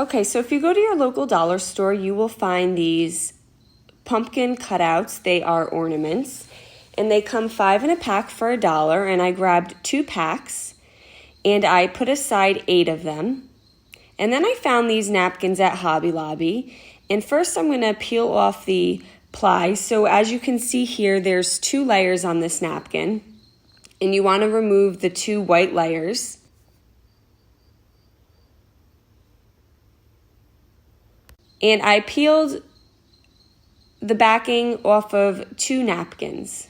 Okay, so if you go to your local dollar store, you will find these pumpkin cutouts. They are ornaments, and they come 5 in a pack for $1, and I grabbed 2 packs, and I put aside 8 of them. And then I found these napkins at Hobby Lobby, and first I'm going to peel off the ply. So as you can see here, there's 2 layers on this napkin, and you want to remove the 2 white layers. And I peeled the backing off of 2 napkins.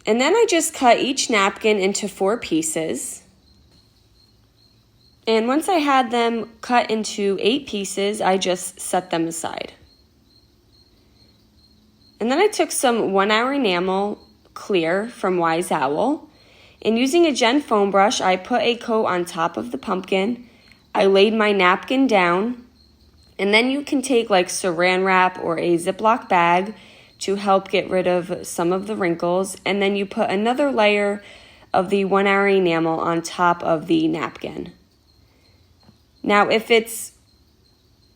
And then I just cut each napkin into 4 pieces. And once I had them cut into 8 pieces, I just set them aside. And then I took some 1-hour enamel clear from Wise Owl. And using a Gen foam brush, I put a coat on top of the pumpkin. I laid my napkin down. And then you can take like saran wrap or a Ziploc bag to help get rid of some of the wrinkles. And then you put another layer of the 1-hour enamel on top of the napkin. Now, if it's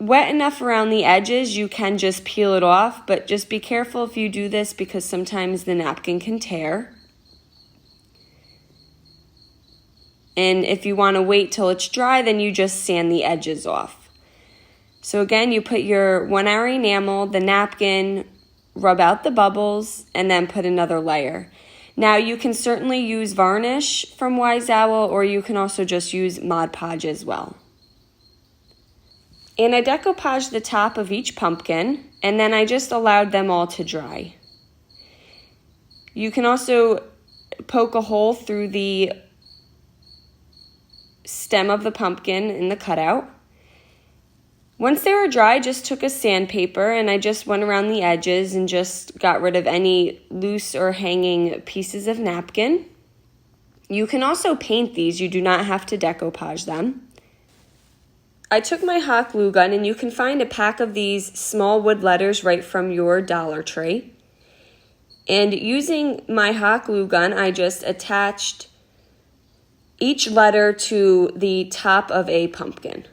wet enough around the edges, you can just peel it off. But just be careful if you do this because sometimes the napkin can tear. And if you want to wait till it's dry, then you just sand the edges off. So again, you put your 1-hour enamel, the napkin, rub out the bubbles, and then put another layer. Now you can certainly use varnish from Wise Owl, or you can also just use Mod Podge as well. And I decoupaged the top of each pumpkin, and then I just allowed them all to dry. You can also poke a hole through the stem of the pumpkin in the cutout. Once they were dry, I just took a sandpaper and I just went around the edges and just got rid of any loose or hanging pieces of napkin. You can also paint these. You do not have to decoupage them. I took my hot glue gun, and you can find a pack of these small wood letters right from your Dollar Tree. And using my hot glue gun, I just attached each letter to the top of a pumpkin.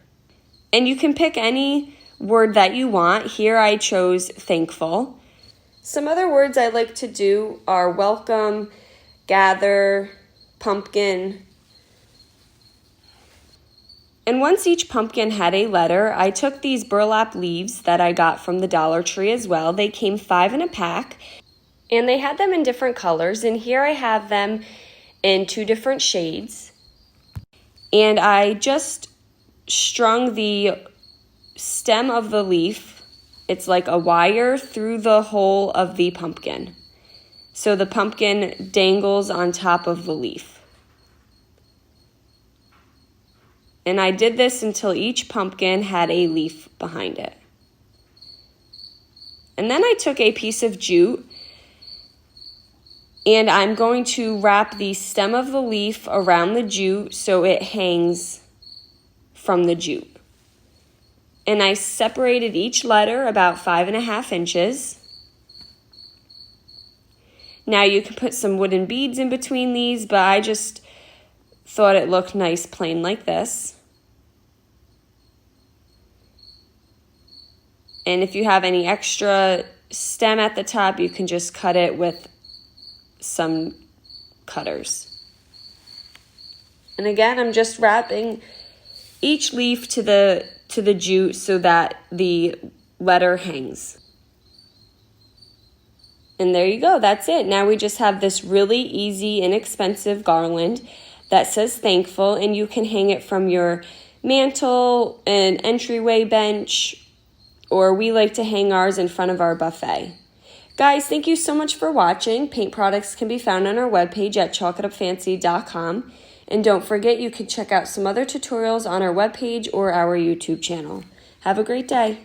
And you can pick any word that you want. Here I chose thankful. Some other words I like to do are welcome, gather, pumpkin. And once each pumpkin had a letter, I took these burlap leaves that I got from the Dollar Tree as well. They came 5 in a pack, and they had them in different colors. And here I have them in 2 different shades. And I just strung the stem of the leaf, it's like a wire, through the hole of the pumpkin. So the pumpkin dangles on top of the leaf. And I did this until each pumpkin had a leaf behind it. And then I took a piece of jute, and I'm going to wrap the stem of the leaf around the jute so it hangs from the jute. And I separated each letter about 5.5 inches. Now you can put some wooden beads in between these, but I just thought it looked nice plain like this. And if you have any extra stem at the top, you can just cut it with some cutters. And again, I'm just wrapping each leaf to the jute so that the letter hangs. And there you go, that's it. Now we just have this really easy, inexpensive garland that says thankful, and you can hang it from your mantle, an entryway bench, or we like to hang ours in front of our buffet. Guys, thank you so much for watching. Paint products can be found on our webpage at chalkitupfancy.com. And don't forget, you can check out some other tutorials on our webpage or our YouTube channel. Have a great day.